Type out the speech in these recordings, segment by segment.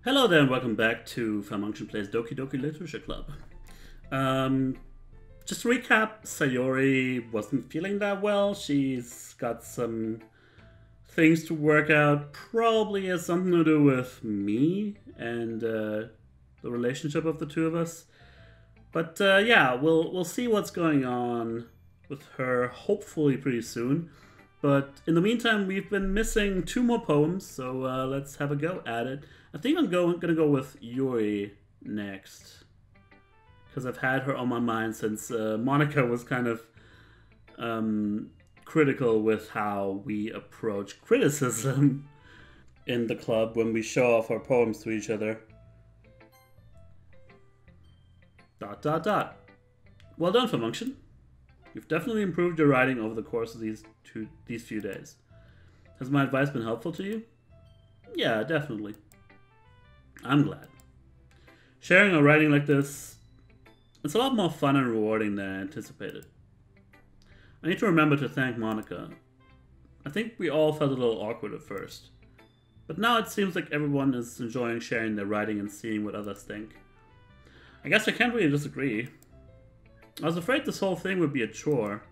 Hello there and welcome back to falmunction Plays Doki Doki Literature Club. Um, just to recap, Sayori wasn't feeling that well. She's got some things to work out. Probably has something to do with me and the relationship of the two of us. But yeah, we'll see what's going on with her hopefully pretty soon. But in the meantime, we've been missing two more poems, so let's have a go at it. I think I'm gonna go with Yuri next, because I've had her on my mind since Monica was kind of critical with how we approach criticism in the club when we show off our poems to each other. Dot dot dot. Well done, falmunction. You've definitely improved your writing over the course of these few days. Has my advice been helpful to you? Yeah, definitely. I'm glad. Sharing a writing like this, it's a lot more fun and rewarding than I anticipated. I need to remember to thank Monica. I think we all felt a little awkward at first. But now it seems like everyone is enjoying sharing their writing and seeing what others think. I guess I can't really disagree. I was afraid this whole thing would be a chore,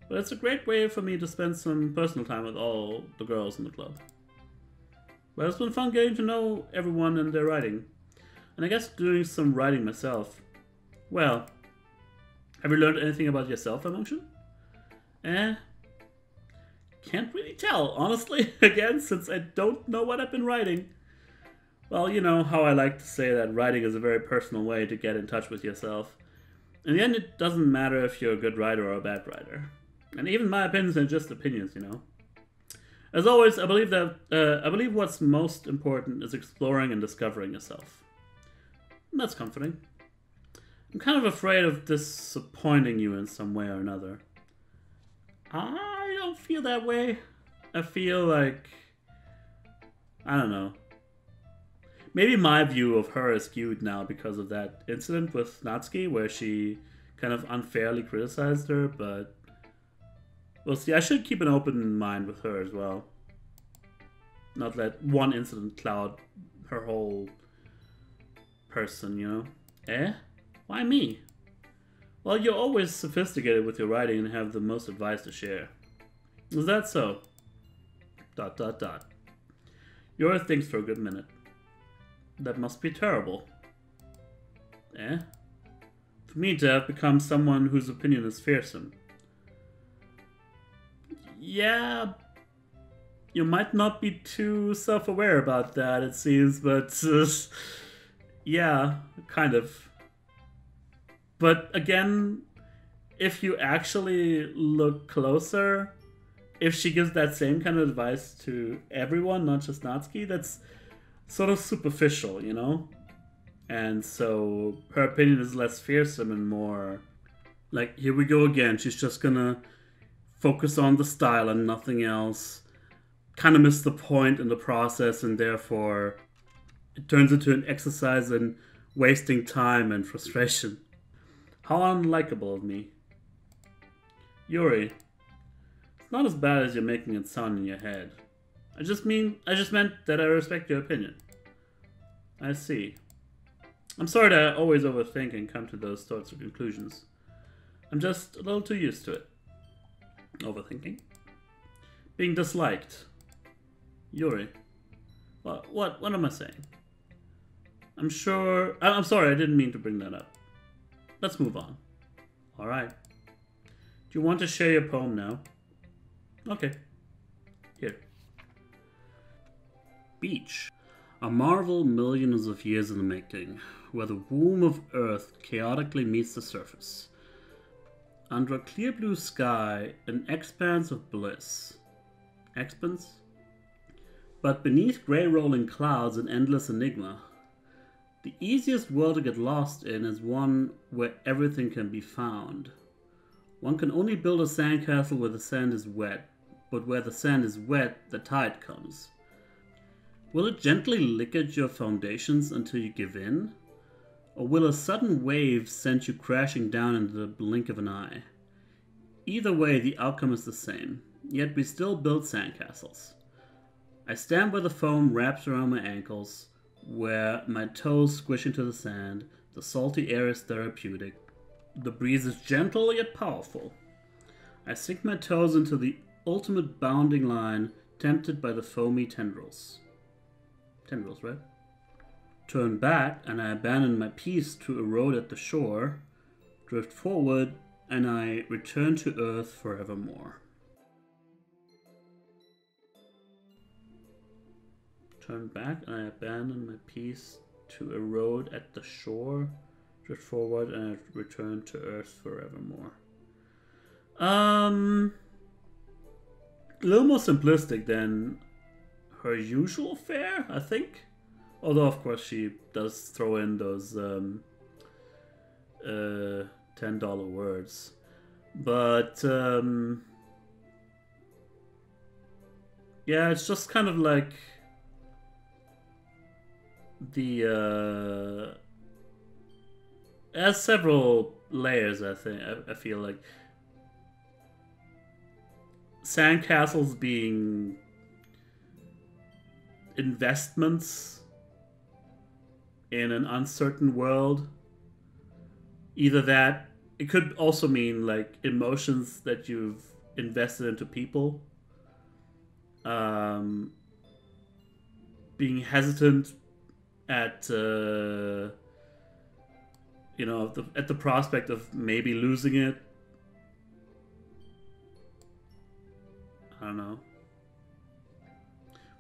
but it's a great way for me to spend some personal time with all the girls in the club. But it's been fun getting to know everyone and their writing, and I guess doing some writing myself. Well, have you learned anything about yourself, falmunction? Can't really tell, honestly, again, since I don't know what I've been writing. Well, you know how I like to say that writing is a very personal way to get in touch with yourself. In the end, it doesn't matter if you're a good writer or a bad writer. And even my opinions are just opinions, you know. As always, I believe what's most important is exploring and discovering yourself. And that's comforting. I'm kind of afraid of disappointing you in some way or another. I don't feel that way. I feel like, I don't know. Maybe my view of her is skewed now because of that incident with Natsuki where she kind of unfairly criticized her, but we'll see. I should keep an open mind with her as well. Not let one incident cloud her whole person, you know? Why me? Well, you're always sophisticated with your writing and have the most advice to share. Is that so? Dot dot dot. Yura thinks for a good minute. That must be terrible. For me to have become someone whose opinion is fearsome. Yeah, you might not be too self-aware about that, it seems, but yeah, kind of. But again, if you actually look closer, if she gives that same kind of advice to everyone, not just Natsuki, that's sort of superficial, you know? And so her opinion is less fearsome and more like, here we go again. She's just gonna focus on the style and nothing else. Kind of miss the point in the process, and therefore it turns into an exercise in wasting time and frustration. How unlikable of me. Yuri, it's not as bad as you're making it sound in your head. I just meant that I respect your opinion. I see. I'm sorry that I always overthink and come to those sorts of conclusions. I'm just a little too used to it. Overthinking? Being disliked. Yuri. What am I saying? I'm sorry, I didn't mean to bring that up. Let's move on. Alright. Do you want to share your poem now? Okay. Here. Beach. A marvel millions of years in the making, where the womb of Earth chaotically meets the surface. Under a clear blue sky, an expanse of bliss. Expanse? But beneath grey rolling clouds, an endless enigma. The easiest world to get lost in is one where everything can be found. One can only build a sandcastle where the sand is wet, but where the sand is wet, the tide comes. Will it gently lick at your foundations until you give in? Or will a sudden wave send you crashing down in the blink of an eye? Either way, the outcome is the same, yet we still build sandcastles. I stand where the foam wraps around my ankles, where my toes squish into the sand. The salty air is therapeutic. The breeze is gentle yet powerful. I sink my toes into the ultimate bounding line, tempted by the foamy tendrils. Tendrils, right? Turn back, and I abandon my piece to erode at the shore, drift forward, and I return to earth forevermore. Turn back, and I abandon my piece to erode at the shore, drift forward, and I return to earth forevermore. A little more simplistic than her usual fare, I think. Although, of course, she does throw in those $10 words. But, yeah, it's just kind of like the... it has several layers, I think. I feel like. Sandcastles being investments in an uncertain world. Either that, it could also mean like emotions that you've invested into people. Being hesitant at you know, at the prospect of maybe losing it. I don't know.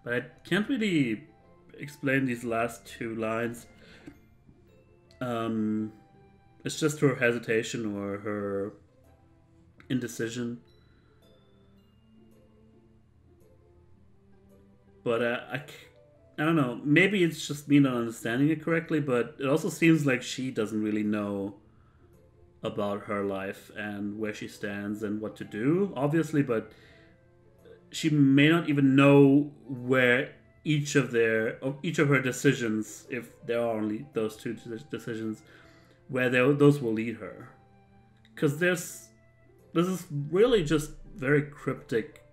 But I can't really explain these last two lines. It's just her hesitation or her indecision. But I don't know. Maybe it's just me not understanding it correctly, but it also seems like she doesn't really know about her life and where she stands and what to do, obviously, but she may not even know where each of her decisions, if there are only those two decisions, where those will lead her. Because this is really just very cryptic.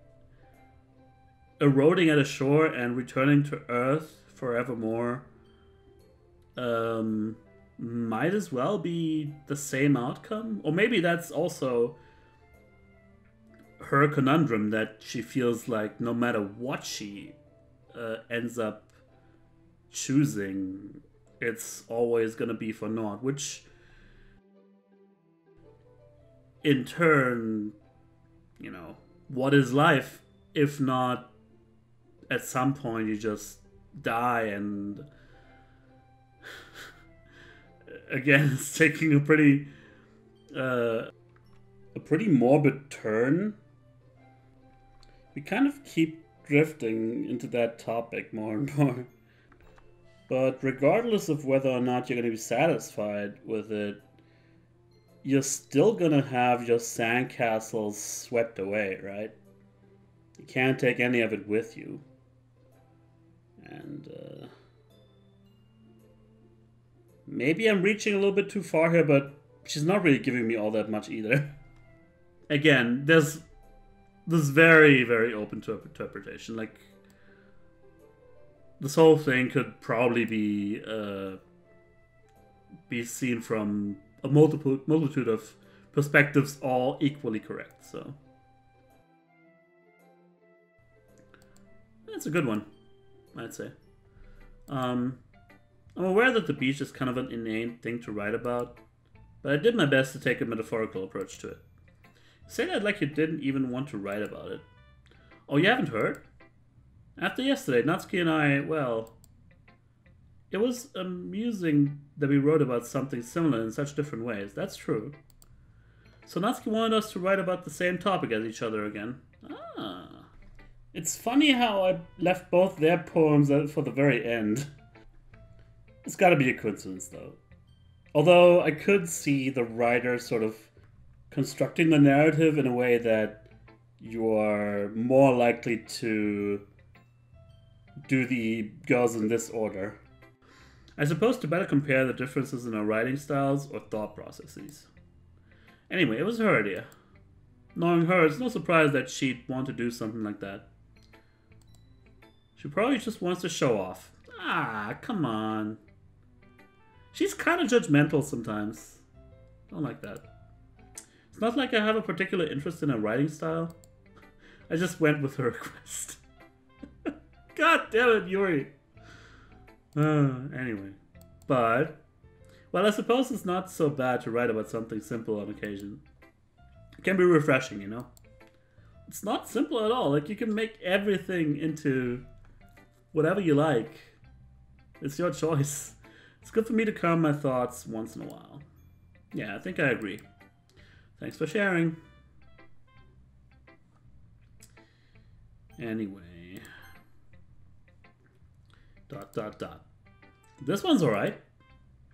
Eroding at a shore and returning to Earth forevermore might as well be the same outcome. Or maybe that's also her conundrum, that she feels like no matter what she ends up choosing, it's always going to be for naught, which in turn, you know, what is life if not at some point you just die? And again, it's taking a pretty morbid turn. We kind of keep drifting into that topic more and more. But regardless of whether or not you're going to be satisfied with it, you're still going to have your sandcastles swept away, right? You can't take any of it with you. And maybe I'm reaching a little bit too far here, but she's not really giving me all that much either. Again, this very, very open to interpretation. Like, this whole thing could probably be seen from a multitude of perspectives, all equally correct. So that's a good one, I'd say. I'm aware that the beach is kind of an inane thing to write about, but I did my best to take a metaphorical approach to it. Say that like you didn't even want to write about it. Oh, you haven't heard? After yesterday, Natsuki and I, well, it was amusing that we wrote about something similar in such different ways. That's true. So Natsuki wanted us to write about the same topic as each other again. Ah. It's funny how I left both their poems for the very end. It's gotta be a coincidence, though. Although I could see the writer sort of constructing the narrative in a way that you are more likely to do the girls in this order. I suppose to better compare the differences in our writing styles or thought processes. Anyway, it was her idea. Knowing her, it's no surprise that she'd want to do something like that. She probably just wants to show off. Ah, come on. She's kind of judgmental sometimes. Don't like that. It's not like I have a particular interest in her writing style. I just went with her request. God damn it, Yuri. Anyway. But, well, I suppose it's not so bad to write about something simple on occasion. It can be refreshing, you know? It's not simple at all. Like, you can make everything into whatever you like. It's your choice. It's good for me to calm my thoughts once in a while. Yeah, I think I agree. Thanks for sharing. Anyway. Dot, dot, dot. This one's alright.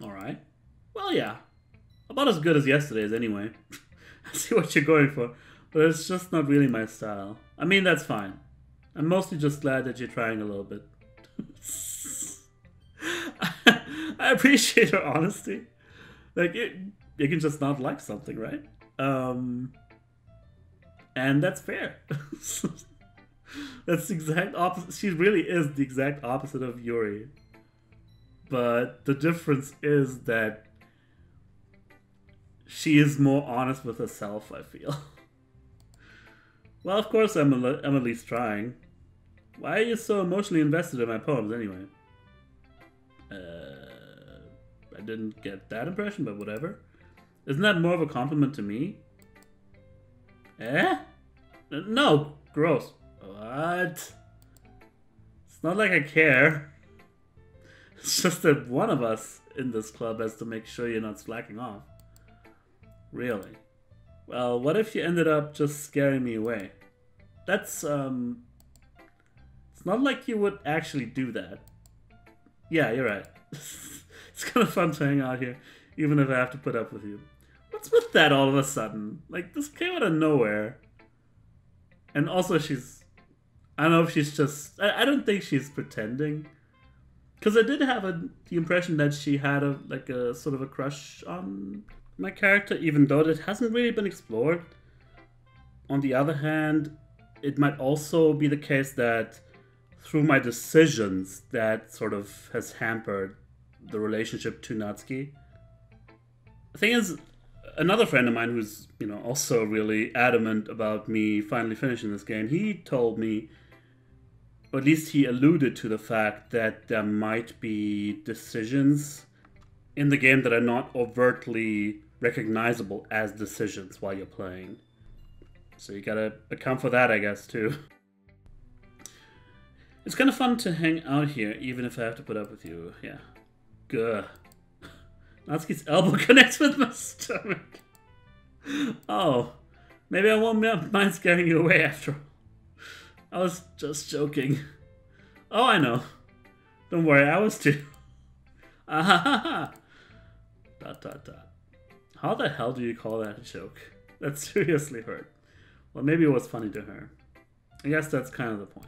Alright. Well, yeah. About as good as yesterday's anyway. I see what you're going for. But it's just not really my style. I mean, that's fine. I'm mostly just glad that you're trying a little bit. I appreciate her honesty. Like, you can just not like something, right? And that's fair. That's the exact opposite. She really is the exact opposite of Yuri. But the difference is that she is more honest with herself, I feel. Well, of course I'm at least trying. Why are you so emotionally invested in my poems anyway? I didn't get that impression, but whatever. Isn't that more of a compliment to me? Eh? No, gross. What? It's not like I care. It's just that one of us in this club has to make sure you're not slacking off. Really? Well, what if you ended up just scaring me away? That's, it's not like you would actually do that. Yeah, you're right. It's kind of fun to hang out here, even if I have to put up with you. What's with that all of a sudden? Like, this came out of nowhere. And also she's... I don't know if she's just... I don't think she's pretending. Because I did have the impression that she had a sort of a crush on my character, even though it hasn't really been explored. On the other hand, it might also be the case that through my decisions, that sort of has hampered the relationship to Natsuki. The thing is, another friend of mine who's, you know, also really adamant about me finally finishing this game, he told me, or at least he alluded to the fact that there might be decisions in the game that are not overtly recognizable as decisions while you're playing. So you gotta account for that, I guess, too. It's kind of fun to hang out here, even if I have to put up with you. Yeah. Gah. Natsuki's elbow connects with my stomach. Oh. Maybe I won't mind scaring you away after all. I was just joking. Oh, I know. Don't worry, I was too. Ah ha ha ha. Dot dot dot. How the hell do you call that a joke? That seriously hurt. Well, maybe it was funny to her. I guess that's kind of the point.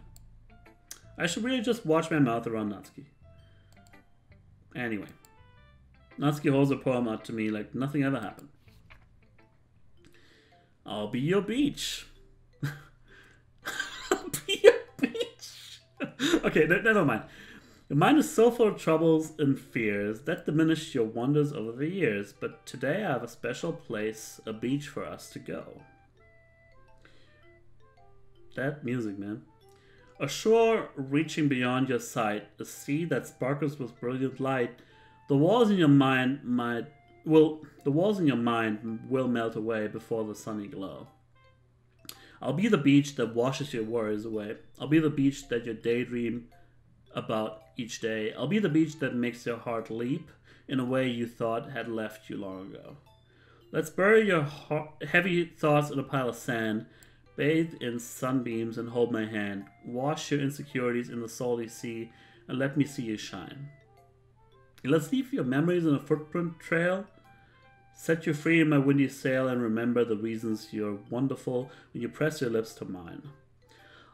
I should really just watch my mouth around Natsuki. Anyway. Natsuki holds a poem out to me like nothing ever happened. I'll be your beach. I'll be your beach. Okay, never mind. Your mind is so full of troubles and fears that diminish your wonders over the years, but today I have a special place, a beach for us to go. That music, man. A shore reaching beyond your sight, a sea that sparkles with brilliant light. The walls in your mind will melt away before the sunny glow. I'll be the beach that washes your worries away. I'll be the beach that you daydream about each day. I'll be the beach that makes your heart leap in a way you thought had left you long ago. Let's bury your heavy thoughts in a pile of sand. Bathe in sunbeams and hold my hand. Wash your insecurities in the salty sea and let me see you shine. Let's leave your memories in a footprint trail. Set you free in my windy sail and remember the reasons you're wonderful when you press your lips to mine.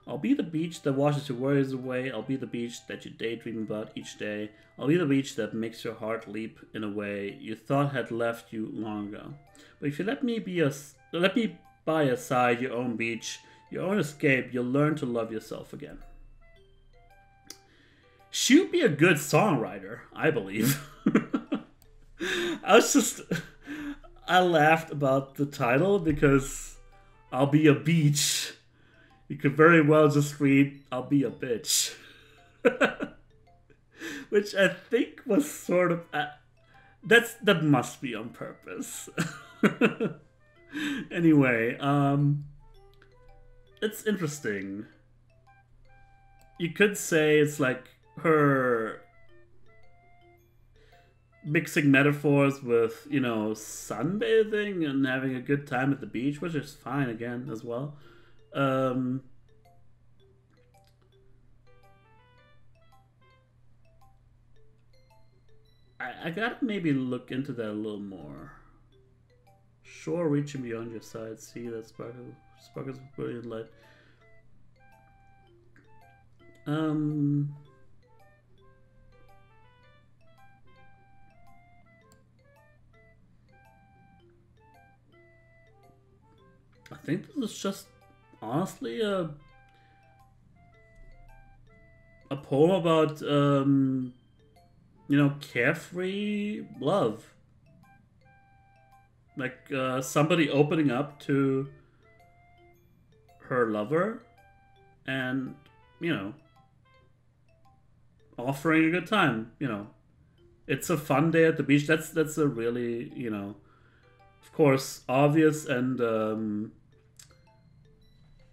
I'll be the beach that washes your worries away. I'll be the beach that you daydream about each day. I'll be the beach that makes your heart leap in a way you thought had left you long ago. But if you let me by your side, your own beach, your own escape, you'll learn to love yourself again. She would be a good songwriter, I believe. I was just... I laughed about the title because I'll be a beach. You could very well just read, I'll be a bitch. Which I think was sort of... that must be on purpose. Anyway, it's interesting. You could say it's like her mixing metaphors with, you know, sunbathing and having a good time at the beach, which is fine again as well. I gotta maybe look into that a little more. Shore reaching beyond your side, see that sparkles with brilliant light. I think this is just honestly a poem about you know, carefree love. Like somebody opening up to her lover and, you know, offering a good time, you know. It's a fun day at the beach. That's a really, you know, of course, obvious and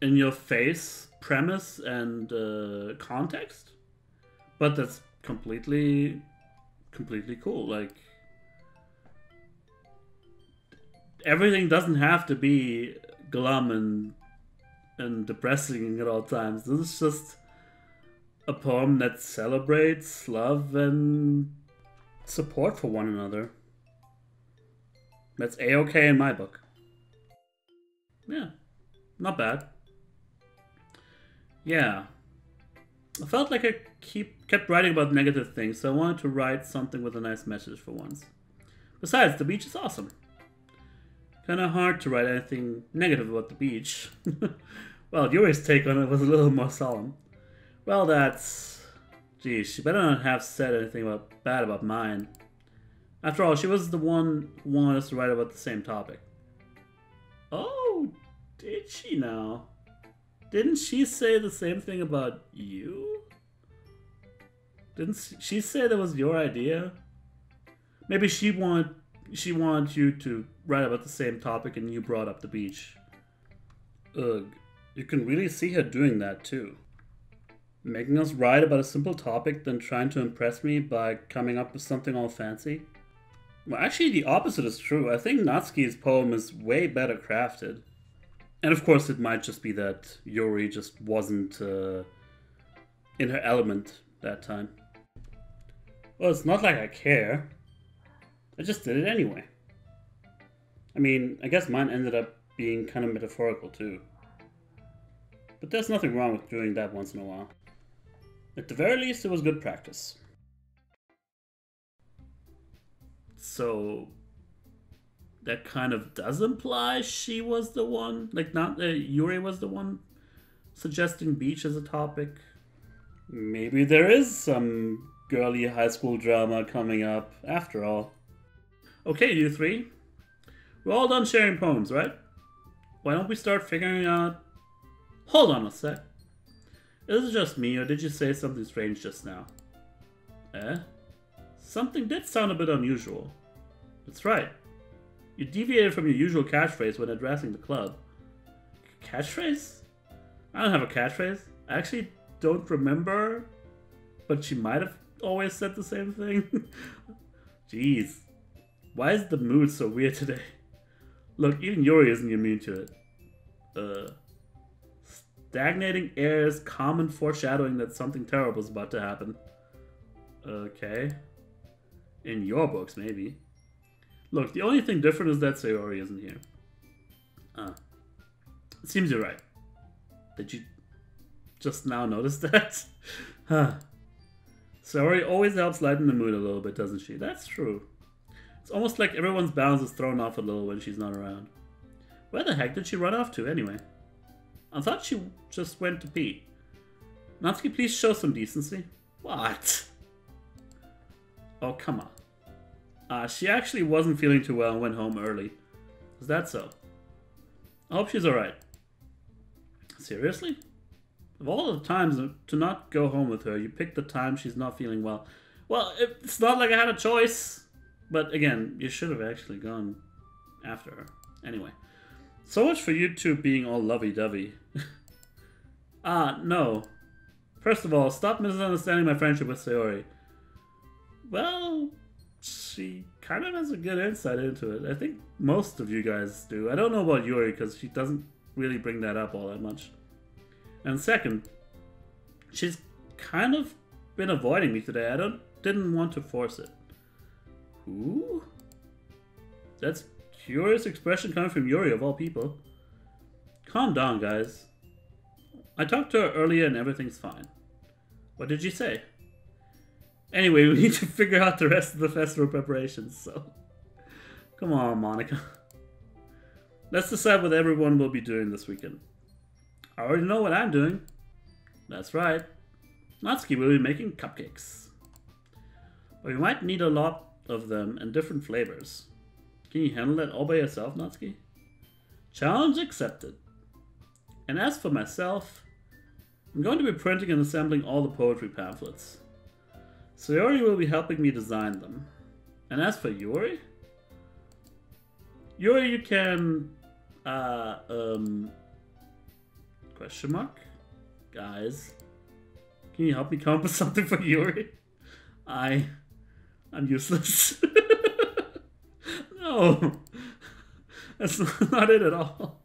in your face premise and context. But that's completely cool. Like, everything doesn't have to be glum and depressing at all times. This is just a poem that celebrates love and support for one another. That's A-okay in my book. Yeah, not bad. Yeah. I felt like I kept writing about negative things, so I wanted to write something with a nice message for once. Besides, the beach is awesome. Kinda hard to write anything negative about the beach. Well, Yuri's take on it was a little more solemn. Well, that's... Geez, she better not have said anything bad about mine. After all, she was the one who wanted us to write about the same topic. Oh, did she now? Didn't she say the same thing about you? Didn't she say that was your idea? Maybe she wanted you to write about the same topic and you brought up the beach. Ugh, you can really see her doing that too. Making us write about a simple topic then trying to impress me by coming up with something all fancy. Well, actually the opposite is true. I think Natsuki's poem is way better crafted. And of course it might just be that Yuri just wasn't in her element that time. Well, it's not like I care. I just did it anyway. I mean, I guess mine ended up being kind of metaphorical too. But there's nothing wrong with doing that once in a while. At the very least, it was good practice. So... that kind of does imply she was the one, like not Yuri was the one suggesting beach as a topic. Maybe there is some girly high school drama coming up after all. Okay, you three. We're all done sharing poems, right? Why don't we start figuring out... Hold on a sec. Is it just me, or did you say something strange just now? Eh? Something did sound a bit unusual. That's right. You deviated from your usual catchphrase when addressing the club. Catchphrase? I don't have a catchphrase. I actually don't remember, but she might have always said the same thing. Jeez. Why is the mood so weird today? Look, even Yuri isn't immune to it. Stagnating air is common foreshadowing that something terrible is about to happen. Okay. In your books, maybe. Look, the only thing different is that Sayori isn't here. It seems you're right. Did you just now notice that? Huh. Sayori always helps lighten the mood a little bit, doesn't she? That's true. It's almost like everyone's balance is thrown off a little when she's not around. Where the heck did she run off to, anyway? I thought she just went to pee. Natsuki, please show some decency. What? Oh, come on. She actually wasn't feeling too well and went home early. Is that so? I hope she's alright. Seriously? Of all the times to not go home with her, you picked the time she's not feeling well. Well, it's not like I had a choice. But again, you should have actually gone after her. Anyway. So much for you two being all lovey-dovey. No. First of all, stop misunderstanding my friendship with Sayori. Well, she kind of has a good insight into it. I think most of you guys do. I don't know about Yuri because she doesn't really bring that up all that much. And second, she's kind of been avoiding me today. I didn't want to force it. Who? That's curious expression coming from Yuri of all people. Calm down, guys. I talked to her earlier and everything's fine. What did you say? Anyway, we need to figure out the rest of the festival preparations, so... Come on, Monica. Let's decide what everyone will be doing this weekend. I already know what I'm doing. That's right. Natsuki will be making cupcakes. But we might need a lot of them and different flavors. Can you handle that all by yourself, Natsuki? Challenge accepted. And as for myself, I'm going to be printing and assembling all the poetry pamphlets. Sayori will be helping me design them. And as for Yuri? Yuri, you can... Question mark? Guys, can you help me come up with something for Yuri? I'm useless. No! That's not it at all.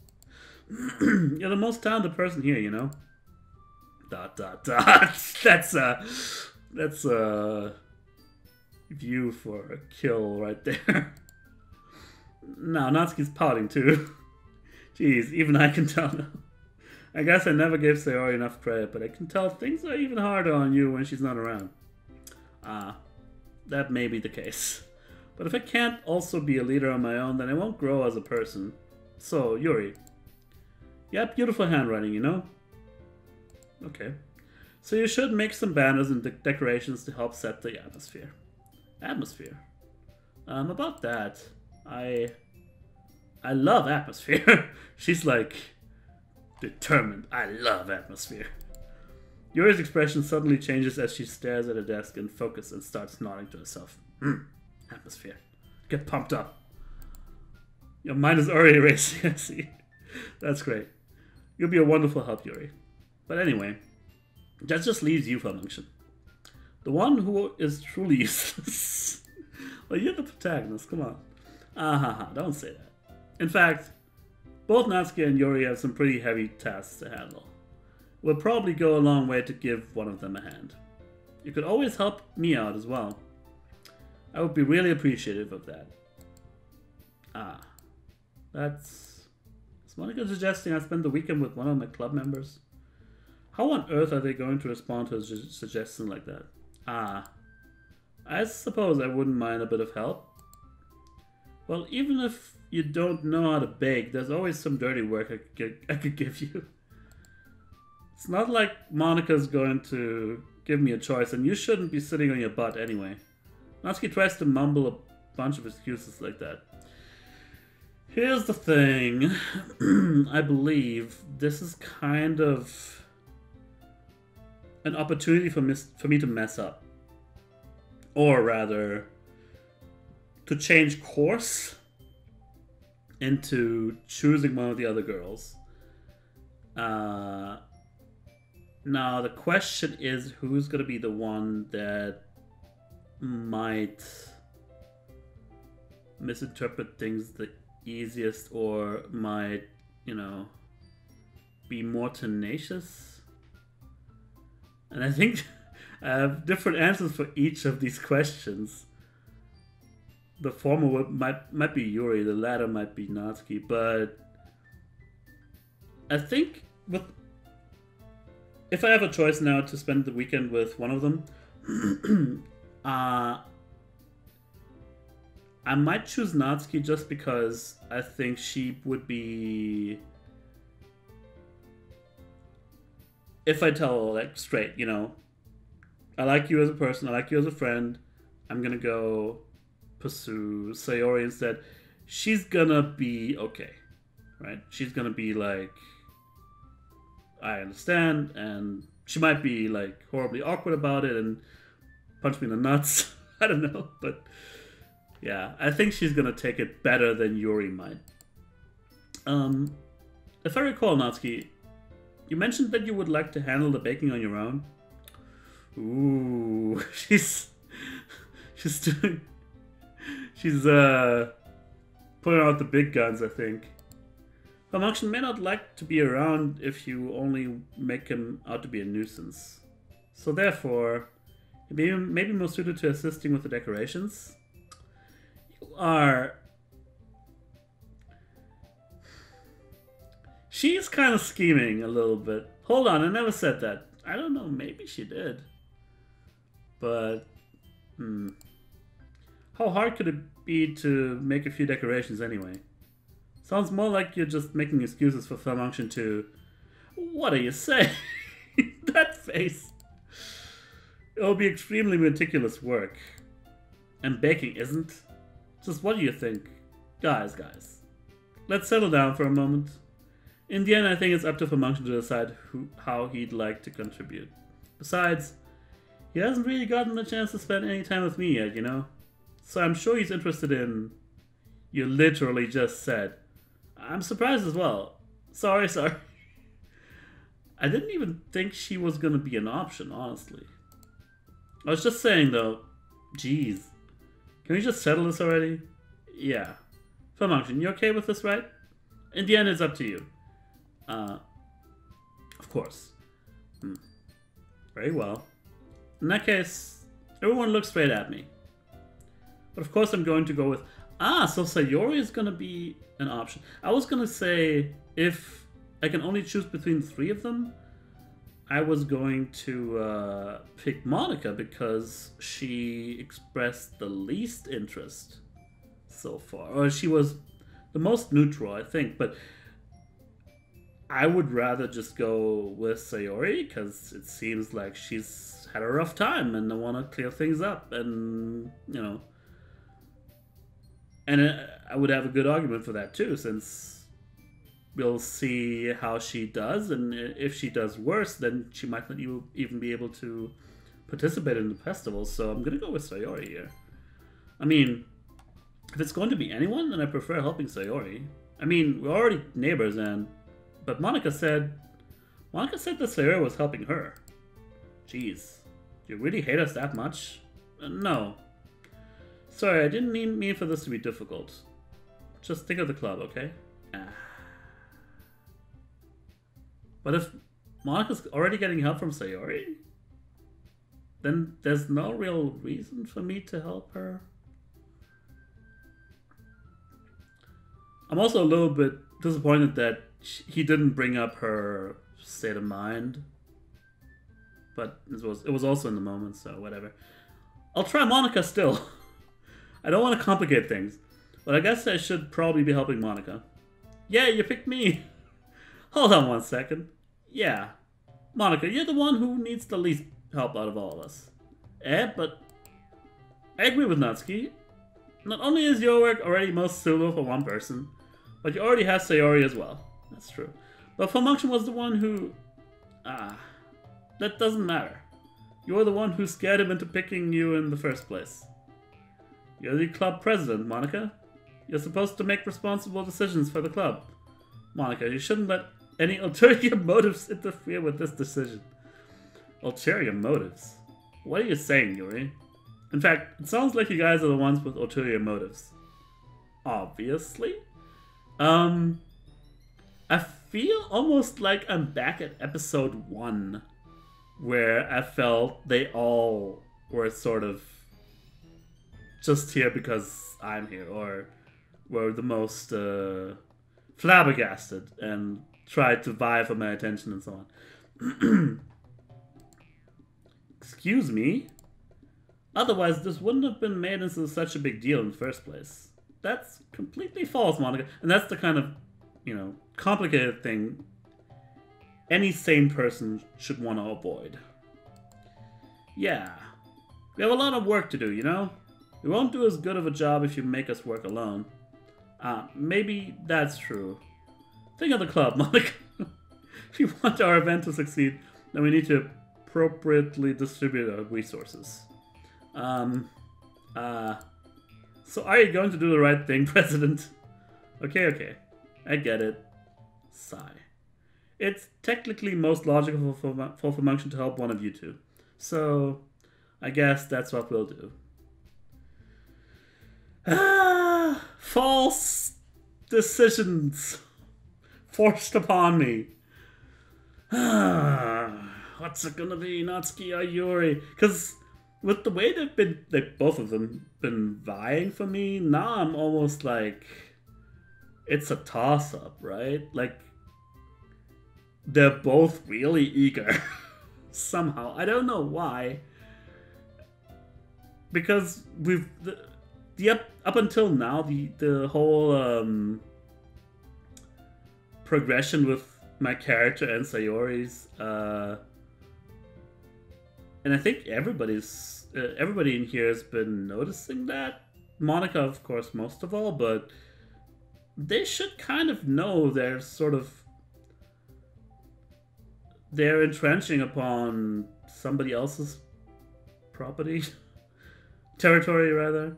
You're the most talented person here, you know? ... That's a view for a kill right there. Now, Natsuki's pouting too. Jeez, even I can tell now. I guess I never gave Sayori enough credit, but I can tell things are even harder on you when she's not around. That may be the case. But if I can't also be a leader on my own, then I won't grow as a person. So, Yuri. You have beautiful handwriting, you know? Okay. So you should make some banners and decorations to help set the atmosphere. Atmosphere? About that, I love atmosphere. She's like... determined. I love atmosphere. Yuri's expression suddenly changes as she stares at her desk and focuses and starts nodding to herself. Atmosphere. Get pumped up. Your mind is already racing, I see. That's great. You'll be a wonderful help, Yuri. But anyway, that just leaves you, falmunction. The one who is truly useless. Well, you're the protagonist, come on. Don't say that. In fact, both Natsuki and Yuri have some pretty heavy tasks to handle. It would probably go a long way to give one of them a hand. You could always help me out as well. I would be really appreciative of that. Is Monica suggesting I spend the weekend with one of my club members? How on earth are they going to respond to a suggestion like that? I suppose I wouldn't mind a bit of help. Well, even if you don't know how to bake, there's always some dirty work I could give you. It's not like Monica's going to give me a choice, and you shouldn't be sitting on your butt anyway. Natsuki tries to mumble a bunch of excuses like that. Here's the thing. I believe this is kind of an opportunity for me to mess up. Or rather, to change course into choosing one of the other girls. Now, the question is who's going to be the one that might misinterpret things the easiest or might, you know, be more tenacious? And I think I have different answers for each of these questions. The former might be Yuri, the latter might be Natsuki, but I think if I have a choice now to spend the weekend with one of them, I might choose Natsuki just because I think she would be... If I tell her, like, straight, you know, I like you as a person. I like you as a friend. I'm gonna go pursue Sayori instead. She's gonna be okay, right? She's gonna be like, I understand, and she might be like horribly awkward about it and punch me in the nuts. I don't know, but yeah, I think she's gonna take it better than Yuri might. If I recall, Natsuki, you mentioned that you would like to handle the baking on your own. Ooh, she's doing, she's putting out the big guns, I think. Falmunction may not like to be around if you only make him out to be a nuisance. So therefore, maybe more suited to assisting with the decorations. You are... She's kind of scheming a little bit. Hold on, I never said that. I don't know, maybe she did. But, how hard could it be to make a few decorations anyway? Sounds more like you're just making excuses for Falmunction to... What do you say? That face. It'll be extremely meticulous work. And baking isn't? Just what do you think? Guys. Let's settle down for a moment. In the end, I think it's up to Falmunction to decide how he'd like to contribute. Besides, he hasn't really gotten the chance to spend any time with me yet, you know? So I'm sure he's interested in... You literally just said. I'm surprised as well. Sorry. I didn't even think she was gonna be an option, honestly. I was just saying though, jeez. Can we just settle this already? Yeah. Falmunction, you okay with this, right? In the end, it's up to you. Of course. Very well. In that case, everyone look straight at me. But of course I'm going to go with... so Sayori is going to be an option. I was going to say, if I can only choose between 3 of them, I was going to pick Monika because she expressed the least interest so far. Or she was the most neutral, I think. But I would rather just go with Sayori because it seems like she's had a rough time and I want to clear things up. And, you know... And I would have a good argument for that too, since we'll see how she does, and if she does worse, then she might not even be able to participate in the festival, so I'm gonna go with Sayori here. I mean, if it's going to be anyone, then I prefer helping Sayori. I mean, we're already neighbors, but Monika said that Sayori was helping her. Jeez, do you really hate us that much? No. Sorry, I didn't mean for this to be difficult. Just think of the club, okay? But if Monika's already getting help from Sayori, then there's no real reason for me to help her. I'm also a little bit disappointed that he didn't bring up her state of mind. But it was also in the moment, so whatever. I'll try Monika still. I don't want to complicate things, but I guess I should probably be helping Monika. Yeah, you picked me. Hold on one second. Yeah. Monika, you're the one who needs the least help out of all of us. But I agree with Natsuki. Not only is your work already most suitable for one person, but you already have Sayori as well. That's true. But Falmunction was the one who... that doesn't matter. You're the one who scared him into picking you in the first place. You're the club president, Monika. You're supposed to make responsible decisions for the club. Monika, you shouldn't let any ulterior motives interfere with this decision. Ulterior motives? What are you saying, Yuri? In fact, it sounds like you guys are the ones with ulterior motives. Obviously. I feel almost like I'm back at episode 1, where I felt they all were sort of just here because I'm here, or were the most flabbergasted and tried to vie for my attention and so on. Excuse me? Otherwise, this wouldn't have been made into such a big deal in the first place. That's completely false, Monika. And that's the kind of, you know, complicated thing any sane person should want to avoid. Yeah. We have a lot of work to do, you know? We won't do as good of a job if you make us work alone. Maybe that's true. Think of the club, Monica. If you want our event to succeed, then we need to appropriately distribute our resources. So are you going to do the right thing, President? Okay. I get it. Sigh. It's technically most logical for falmunction to help one of you two. So, I guess that's what we'll do. False decisions forced upon me. What's it gonna be, Natsuki or Yuri? Because with the way both of them been vying for me, now I'm almost like it's a toss-up, right? Like they're both really eager somehow. I don't know why. Because up until now the whole progression with my character and Sayori's, and I think everybody in here has been noticing that. Monica, of course, most of all, but they should kind of know they're entrenching upon somebody else's property, territory rather.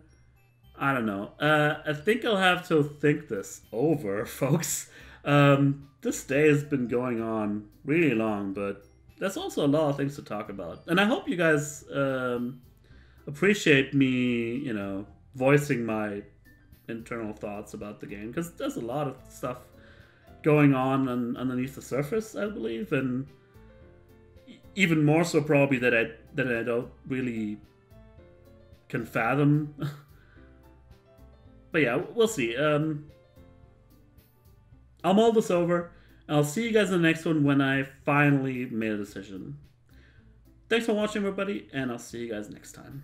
I don't know. I think I'll have to think this over, folks. This day has been going on really long, but there's also a lot of things to talk about. And I hope you guys appreciate me, voicing my internal thoughts about the game, because there's a lot of stuff going on underneath the surface, I believe, and even more so probably that I don't really can fathom. But yeah, we'll see. I'll mull this over. I'll see you guys in the next one when I finally made a decision. Thanks for watching, everybody, and I'll see you guys next time.